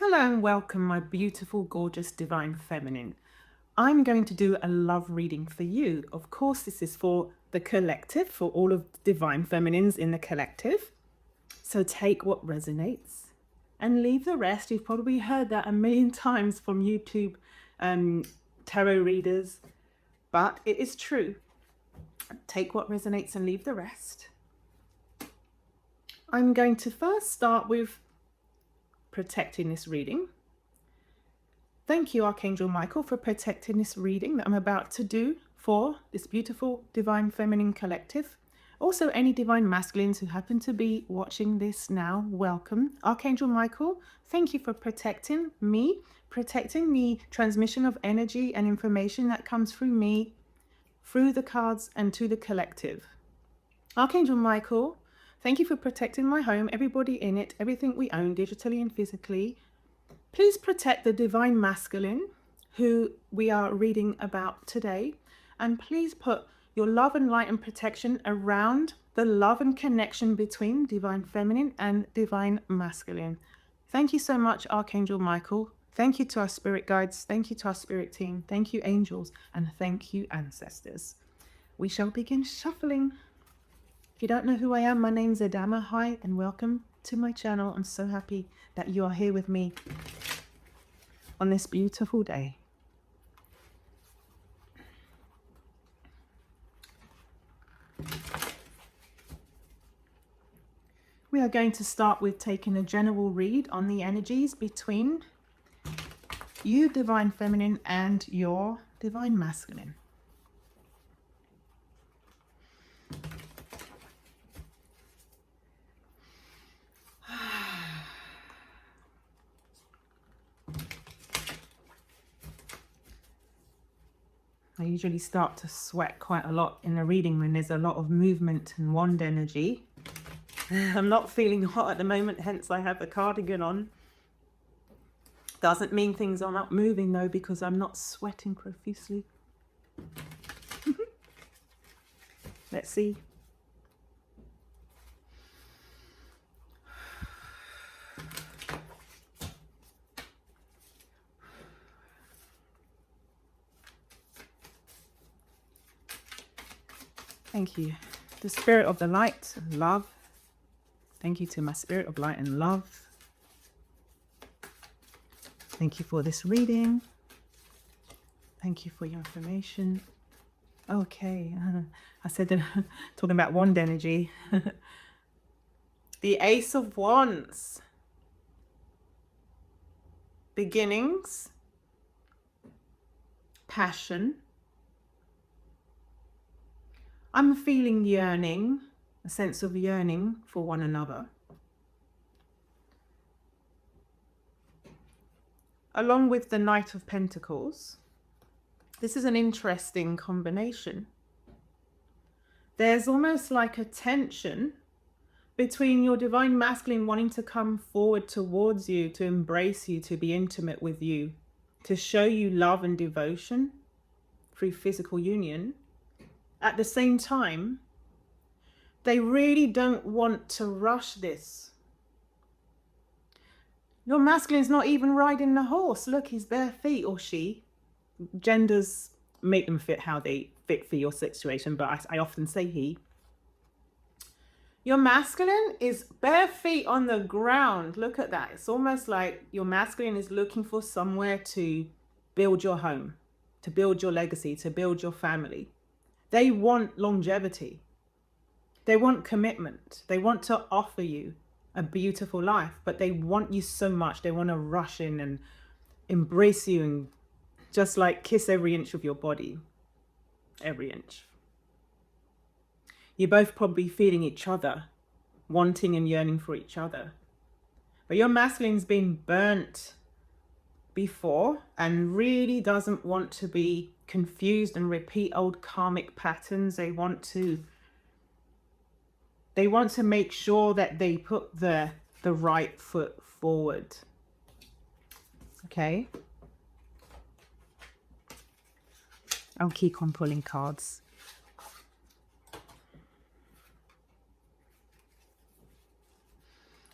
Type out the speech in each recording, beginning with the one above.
Hello and welcome, my beautiful, gorgeous, divine feminine. I'm going to do a love reading for you. Of course, this is for the collective, for all of the divine feminines in the collective. So take what resonates and leave the rest. You've probably heard that a million times from YouTube tarot readers, but it is true. Take what resonates and leave the rest. I'm going to first start with protecting this reading. Thank you, Archangel Michael, for protecting this reading that I'm about to do for this beautiful divine feminine collective. Also, any divine masculines who happen to be watching this now, welcome. Archangel Michael, thank you for protecting me, protecting the transmission of energy and information that comes through me, through the cards and to the collective. Archangel Michael, thank you for protecting my home, everybody in it, everything we own, digitally and physically. Please protect the divine masculine who we are reading about today. And please put your love and light and protection around the love and connection between divine feminine and divine masculine. Thank you so much, Archangel Michael. Thank you to our spirit guides. Thank you to our spirit team. Thank you, angels. And thank you, ancestors. We shall begin shuffling. If you don't know who I am, my name's Adama. Hi and welcome to my channel. I'm so happy that you are here with me on this beautiful day. We are going to start with taking a general read on the energies between you, divine feminine, and your divine masculine. I usually start to sweat quite a lot in a reading when there's a lot of movement and wand energy. I'm not feeling hot at the moment, hence I have a cardigan on. Doesn't mean things are not moving though, because I'm not sweating profusely. Let's see. Thank you. The spirit of the light, love. Thank you to my spirit of light and love. Thank you for this reading. Thank you for your information. Okay, I said that talking about wand energy. The Ace of Wands. Beginnings. Passion. I'm feeling yearning, a sense of yearning for one another. Along with the Knight of Pentacles, this is an interesting combination. There's almost like a tension between your divine masculine wanting to come forward towards you, to embrace you, to be intimate with you, to show you love and devotion through physical union. At the same time, they really don't want to rush this. Your masculine's not even riding the horse. Look, he's bare feet, or she. Genders make them fit how they fit for your situation, but I often say he. Your masculine is bare feet on the ground. Look at that. It's almost like your masculine is looking for somewhere to build your home, to build your legacy, to build your family. They want longevity. They want commitment. They want to offer you a beautiful life, but they want you so much. They want to rush in and embrace you and just like kiss every inch of your body. Every inch. You're both probably feeling each other, wanting and yearning for each other. But your masculine's been burnt before and really doesn't want to be confused and repeat old karmic patterns. They want to make sure that they put the right foot forward. Okay. I'll keep on pulling cards.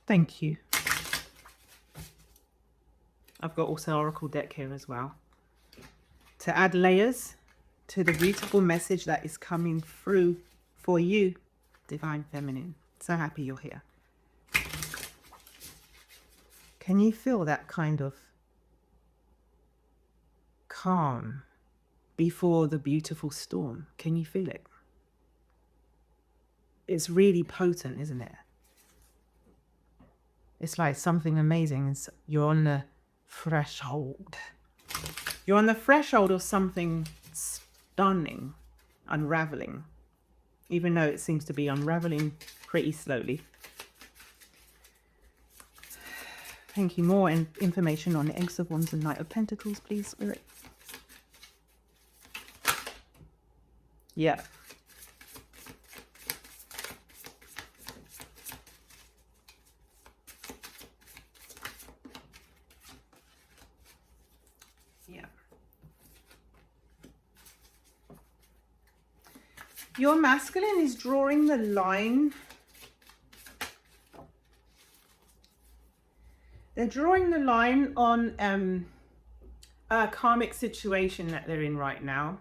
Thank you. I've got also Oracle deck here as well, to add layers to the beautiful message that is coming through for you, Divine Feminine. So happy you're here. Can you feel that kind of calm before the beautiful storm? Can you feel it? It's really potent, isn't it? It's like something amazing. You're on the threshold. You're on the threshold of something stunning, unraveling, even though it seems to be unraveling pretty slowly. Thank you. More information on the Eggs of Wands and Knight of Pentacles, please, Spirit. Yeah. Yeah. Your masculine is drawing the line. They're drawing the line on a karmic situation that they're in right now,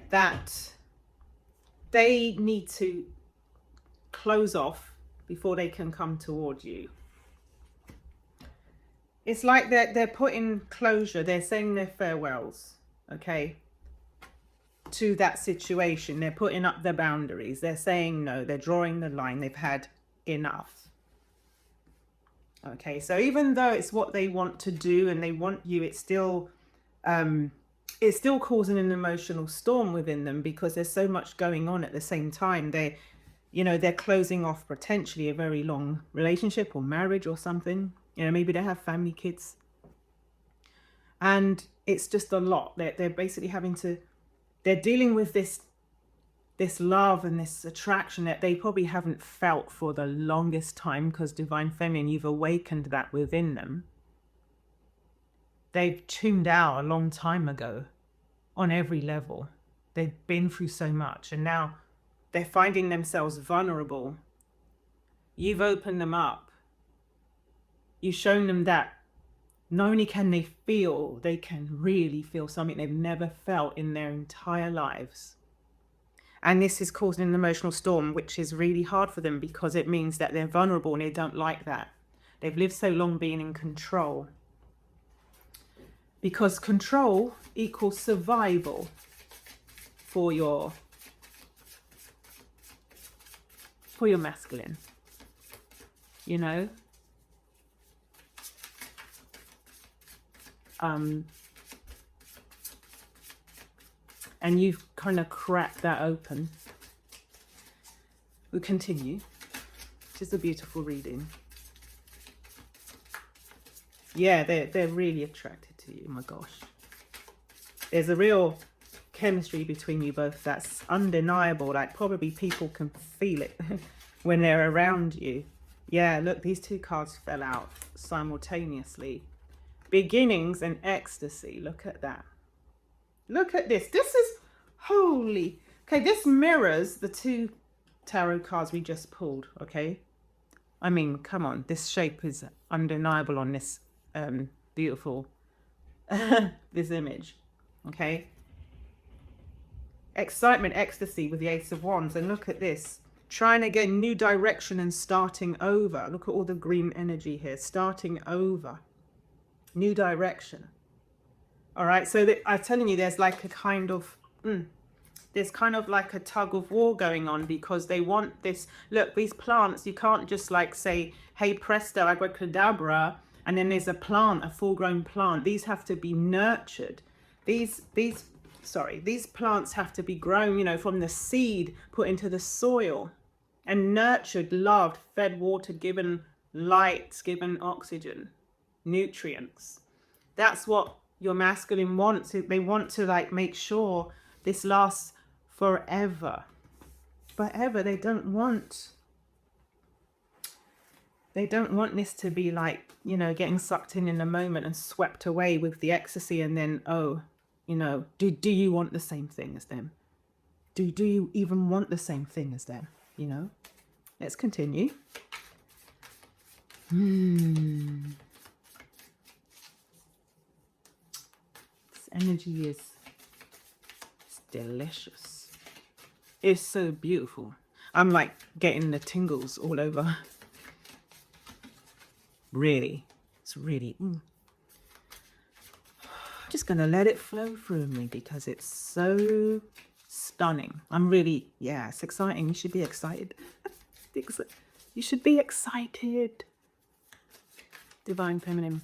that they need to close off before they can come toward you. It's like they're putting closure. They're saying their farewells, okay, to that situation. They're putting up their boundaries. They're saying no. They're drawing the line. They've had enough. Okay, so even though it's what they want to do and they want you, it's still causing an emotional storm within them because there's so much going on at the same time. They're closing off potentially a very long relationship or marriage or something. Maybe they have family, kids, and it's just a lot. They're basically they're dealing with this love and this attraction that they probably haven't felt for the longest time, because Divine Feminine, you've awakened that within them. They've tuned out a long time ago on every level. They've been through so much and now they're finding themselves vulnerable. You've opened them up. You've shown them that not only can they feel, they can really feel something they've never felt in their entire lives. And this is causing an emotional storm, which is really hard for them because it means that they're vulnerable and they don't like that. They've lived so long being in control. Because control equals survival for your masculine. And you've kind of cracked that open. We'll continue. Just a beautiful reading. Yeah, they're really attracted to you. Oh my gosh. There's a real chemistry between you both that's undeniable. Like probably people can feel it when they're around you. Yeah, look, these two cards fell out simultaneously. Beginnings and ecstasy. Look at that. Look at this. This is holy. Okay, this mirrors the two tarot cards we just pulled, okay? I mean, come on. This shape is undeniable on this beautiful, this image, okay? Excitement, ecstasy with the Ace of Wands. And look at this. Trying to get new direction and starting over. Look at all the green energy here. Starting over. New direction. All right, so I'm telling you, there's like a kind of, there's kind of like a tug of war going on because they want this. Look, these plants, you can't just like say, hey, presto, abracadabra, and then there's a plant, a full-grown plant. These have to be nurtured. These plants have to be grown, from the seed, put into the soil and nurtured, loved, fed, watered, given light, given oxygen, nutrients. That's what your masculine wants. They want to like make sure this lasts forever. They don't want this to be like, getting sucked in a moment and swept away with the ecstasy and then, do you want the same thing as them? Do you even want the same thing as them? Let's continue. energy is delicious. It's so beautiful. I'm like getting the tingles all over. Really. It's really... just gonna let it flow through me because it's so stunning. I'm really, yeah, it's exciting. You should be excited. You should be excited. Divine Feminine.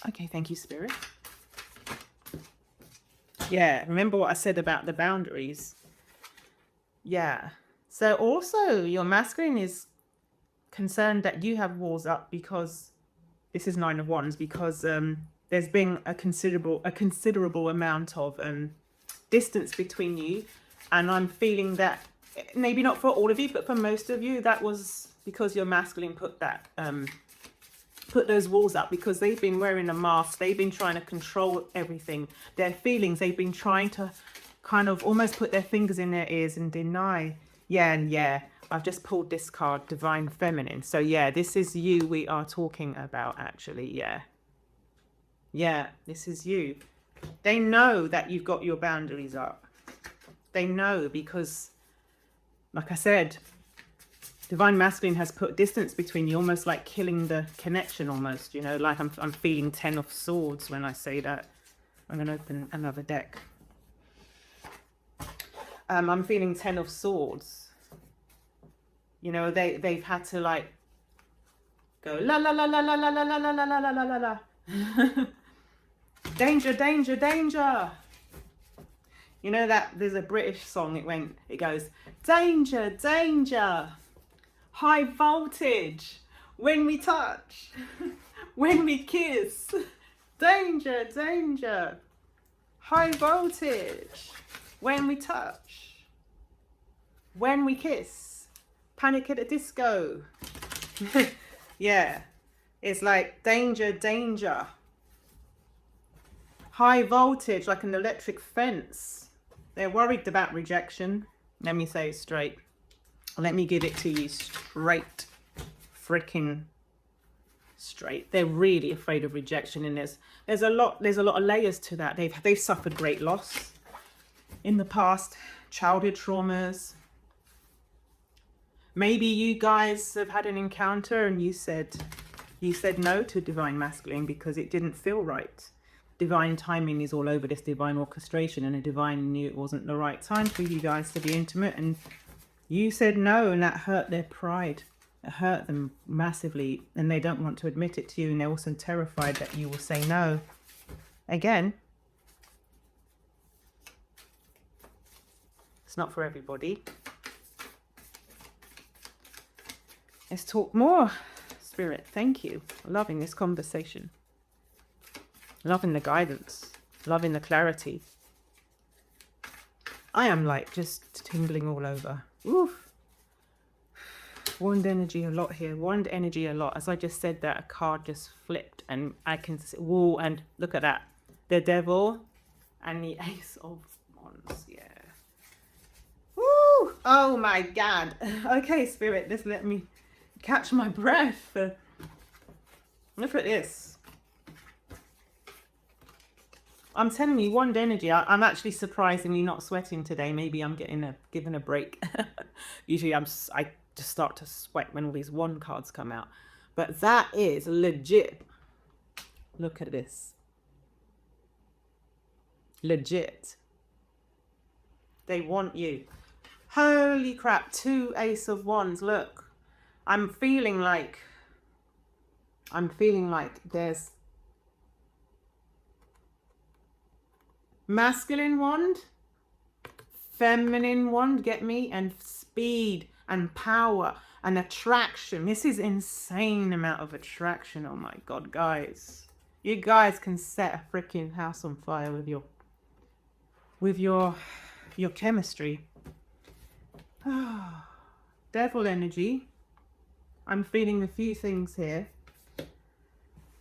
Okay, thank you, Spirit. Yeah, remember what I said about the boundaries? Yeah. So also your masculine is concerned that you have walls up because this is 9 of Wands, because there's been a considerable amount of distance between you, and I'm feeling that maybe not for all of you, but for most of you, that was because your masculine put that put those walls up, because they've been wearing a mask. They've been trying to control everything, their feelings. They've been trying to kind of almost put their fingers in their ears and deny. Yeah, and yeah, I've just pulled this card, Divine Feminine. So yeah, this is you we are talking about, actually. Yeah. Yeah, this is you. They know that you've got your boundaries up. They know because, like I said, Divine Masculine has put distance between you, almost like killing the connection almost, you know, like I'm feeling 10 of Swords when I say that. I'm going to open another deck. I'm feeling 10 of Swords. You know, they've had to like go la la la la la la la la la la la la la la. Danger, danger, danger. You know that there's a British song, it goes, danger, danger, high voltage, when we touch, when we kiss, danger, danger, high voltage, when we touch, when we kiss, Panic at the Disco. Yeah, it's like danger, danger, high voltage, like an electric fence. They're worried about rejection. Let me say it straight. Let me give it to you straight, freaking straight. They're really afraid of rejection, and there's a lot of layers to that. They've suffered great loss in the past, childhood traumas. Maybe you guys have had an encounter and you said no to Divine Masculine because it didn't feel right. Divine timing is all over this, divine orchestration, and a divine knew it wasn't the right time for you guys to be intimate, and you said no, and that hurt their pride. It hurt them massively, and they don't want to admit it to you, and they're also terrified that you will say no again. It's not for everybody. Let's talk more, Spirit. Thank you. Loving this conversation. Loving the guidance. Loving the clarity. I am like just tingling all over. Oof. Wand energy a lot here. Wand energy a lot. As I just said that, a card just flipped and I can see, whoa, and look at that. The Devil and the Ace of Wands. Yeah. Woo! Oh my God. Okay, Spirit, just let me catch my breath. Look at this. I'm telling you, wand energy. I'm actually surprisingly not sweating today. Maybe I'm given a break. Usually I just start to sweat when all these wand cards come out. But that is legit. Look at this. Legit. They want you. Holy crap. 2 Ace of Wands. Look. I'm feeling like there's masculine wand, feminine wand, get me, and speed and power and attraction. This is insane amount of attraction. Oh my God, guys. You guys can set a freaking house on fire with your chemistry. Devil energy. I'm feeling a few things here.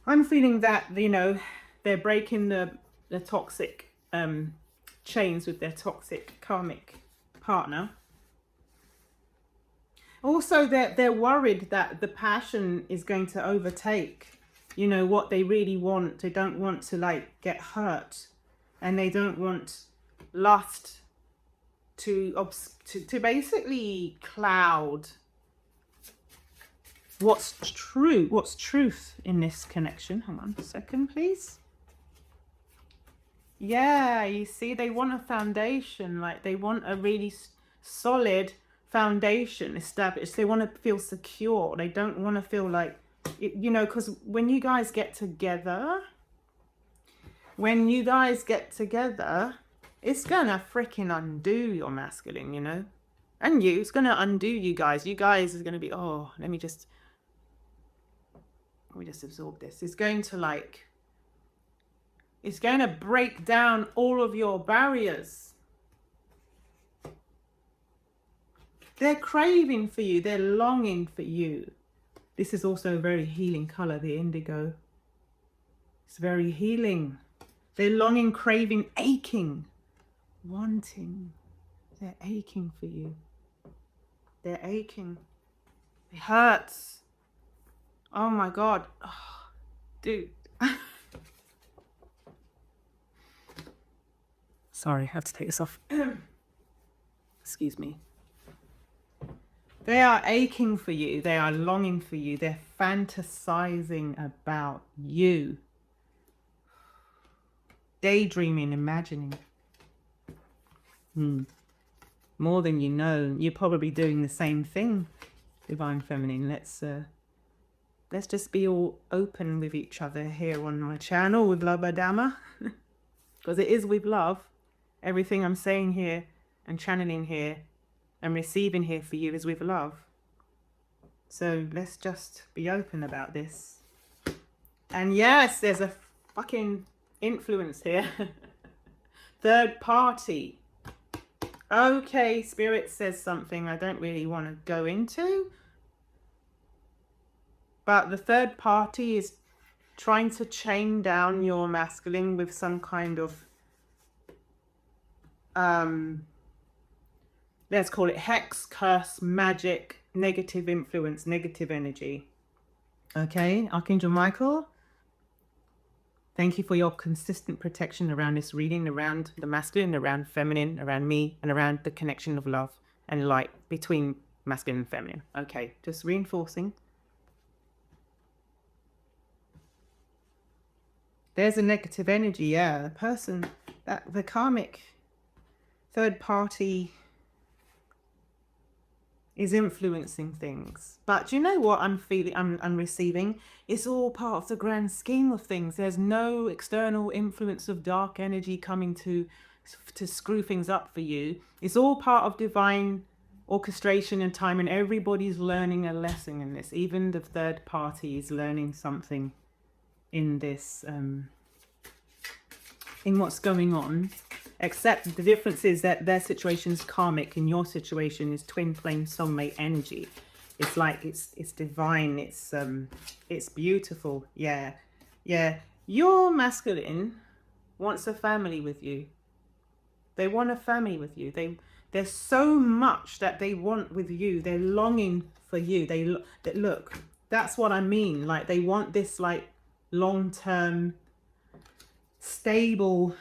I'm feeling that, you know, they're breaking the toxic chains with their toxic karmic partner. Also, they're worried that the passion is going to overtake, you know, what they really want. They don't want to like get hurt, and they don't want lust to basically cloud what's truth in this connection. Hang on a second, please. Yeah, you see, they want a foundation, like they want a really solid foundation established. They want to feel secure. They don't want to feel like, you know, because when you guys get together, it's gonna freaking undo your masculine, you know, and it's gonna undo you guys. You guys are gonna be, oh, let me just absorb this. It's going to break down all of your barriers. They're craving for you. They're longing for you. This is also a very healing color, the indigo. It's very healing. They're longing, craving, aching, wanting. They're aching for you. They're aching. It hurts. Oh my God. Oh, dude. Sorry, I have to take this off. Excuse me. They are aching for you. They are longing for you. They're fantasizing about you. Daydreaming, imagining. More than you know. You're probably doing the same thing, Divine Feminine. Let's just be all open with each other here on my channel with Love Adama. Because it is with love. Everything I'm saying here and channeling here and receiving here for you is with love. So let's just be open about this. And yes, there's a fucking influence here. Third party. Okay, Spirit says something I don't really want to go into. But the third party is trying to chain down your masculine with some kind of let's call it hex, curse, magic, negative influence, negative energy. Okay, Archangel Michael, thank you for your consistent protection around this reading, around the masculine, around feminine, around me, and around the connection of love and light between masculine and feminine. Okay, just reinforcing. There's a negative energy, yeah. The person, the karmic third party is influencing things. But do you know what I'm feeling, I'm receiving? It's all part of the grand scheme of things. There's no external influence of dark energy coming to screw things up for you. It's all part of divine orchestration and time, and everybody's learning a lesson in this. Even the third party is learning something in this, in what's going on. Except the difference is that their situation is karmic and your situation is twin flame soulmate energy. It's like it's divine. It's beautiful. Yeah. Your masculine wants a family with you. They want a family with you. There's so much that they want with you. They're longing for you. They look. That's what I mean. Like they want this like long-term, stable,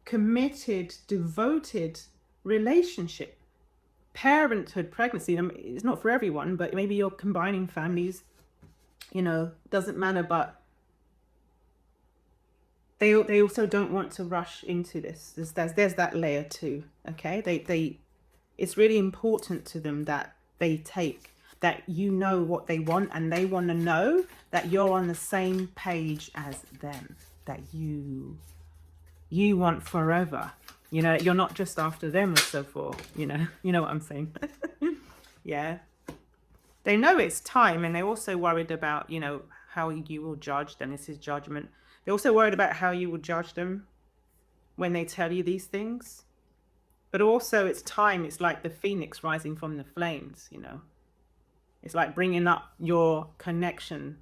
committed, devoted relationship. Parenthood, pregnancy, it's not for everyone, but maybe you're combining families, you know, doesn't matter, but they also don't want to rush into this. There's that layer too, okay? It's really important to them that that you know what they want, and they want to know that you're on the same page as them, that you want forever, you know, you're not just after them and so forth, you know what I'm saying. Yeah, they know it's time, and they're also worried about, you know, how you will judge them. This is judgment. They're also worried about how you will judge them when they tell you these things, but also it's time. It's like the phoenix rising from the flames, you know. It's like bringing up your connection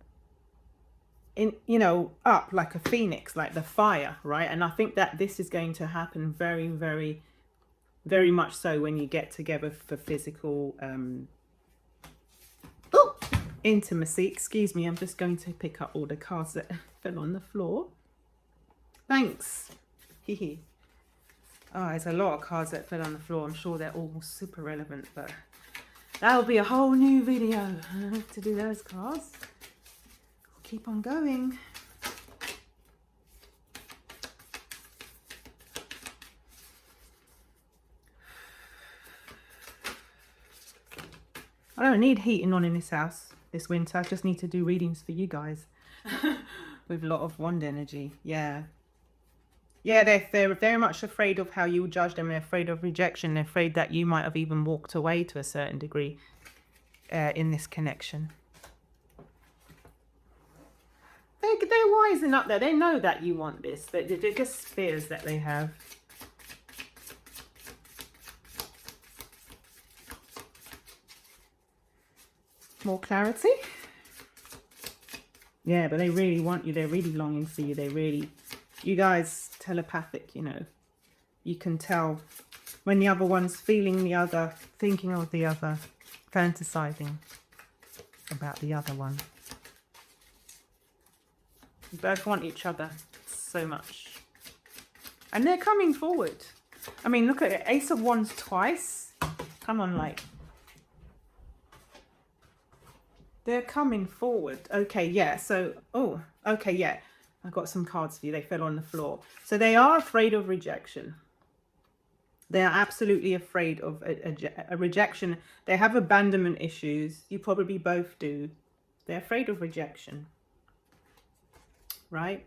in, you know, up like a phoenix, like the fire, right? And I think that this is going to happen very, very, very much so when you get together for physical intimacy. Excuse me, I'm just going to pick up all the cards that fell on the floor. Thanks. Hee. Oh, there's a lot of cards that fell on the floor. I'm sure they're all super relevant, but that'll be a whole new video to do those cards. We'll keep on going. I don't need heating on in this house this winter. I just need to do readings for you guys with a lot of wand energy. Yeah. Yeah, they're very much afraid of how you will judge them. They're afraid of rejection. They're afraid that you might have even walked away to a certain degree in this connection. They're wising up there. They know that you want this. They're just fears that they have. More clarity. Yeah, but they really want you. They're really longing for you. You guys telepathic, you know. You can tell when the other one's feeling the other, thinking of the other, fantasizing about the other one. You both want each other so much. And they're coming forward. I mean, look at it. Ace of Wands twice. Come on, like. They're coming forward. Okay, yeah. So, oh, okay, yeah. I've got some cards for you. They fell on the floor. So they are afraid of rejection. They are absolutely afraid of a rejection. They have abandonment issues. You probably both do. They're afraid of rejection. Right?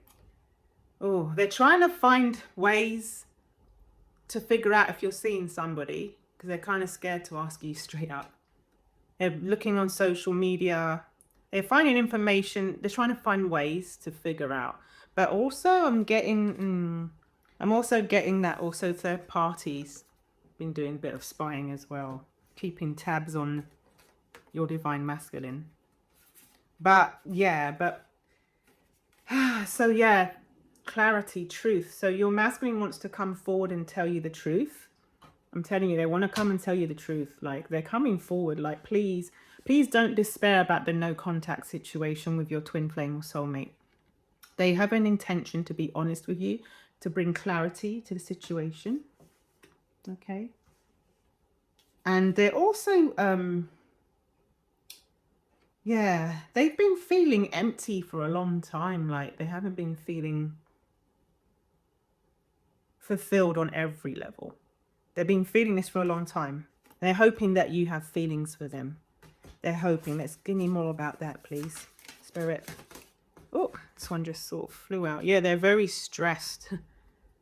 Oh, they're trying to find ways to figure out if you're seeing somebody, because they're kind of scared to ask you straight up. They're looking on social media. They're finding information. They're trying to find ways to figure out. But also I'm also getting that also third parties been doing a bit of spying as well. Keeping tabs on your divine masculine. But yeah, so yeah, clarity, truth. So your masculine wants to come forward and tell you the truth. I'm telling you, they want to come and tell you the truth. Like, they're coming forward. Like, please don't despair about the no contact situation with your twin flame or soulmate. They have an intention to be honest with you, to bring clarity to the situation. Okay. And they're also, yeah, they've been feeling empty for a long time. Like, they haven't been feeling fulfilled on every level. They've been feeling this for a long time. They're hoping that you have feelings for them. They're hoping. Let's give me more about that, please. Spirit. Oh, this one just sort of flew out. Yeah, they're very stressed.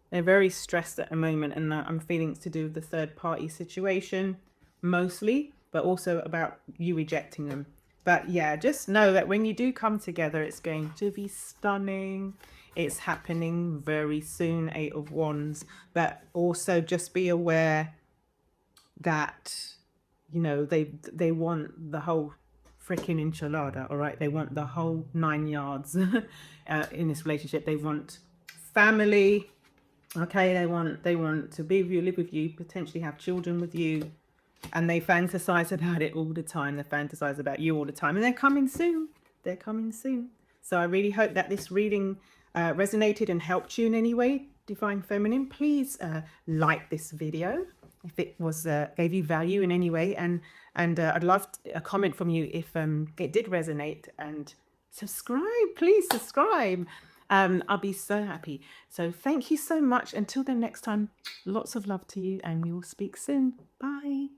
They're very stressed at the moment. And I'm feeling it's to do with the third party situation, mostly, but also about you rejecting them. But yeah, just know that when you do come together, it's going to be stunning. It's happening very soon, 8 of Wands. But also just be aware that, you know, they want the whole freaking enchilada, all right? They want the whole 9 yards in this relationship. They want family, okay? They want to be with you, live with you, potentially have children with you. And they fantasize about it all the time. They fantasize about you all the time. And they're coming soon. They're coming soon. So I really hope that this reading resonated and helped you in any way, Divine Feminine. Please like this video if it was gave you value in any way, and I'd love a comment from you if it did resonate, and subscribe, please subscribe. I'll be so happy. So thank you so much. Until the next time, lots of love to you, and we will speak soon. Bye.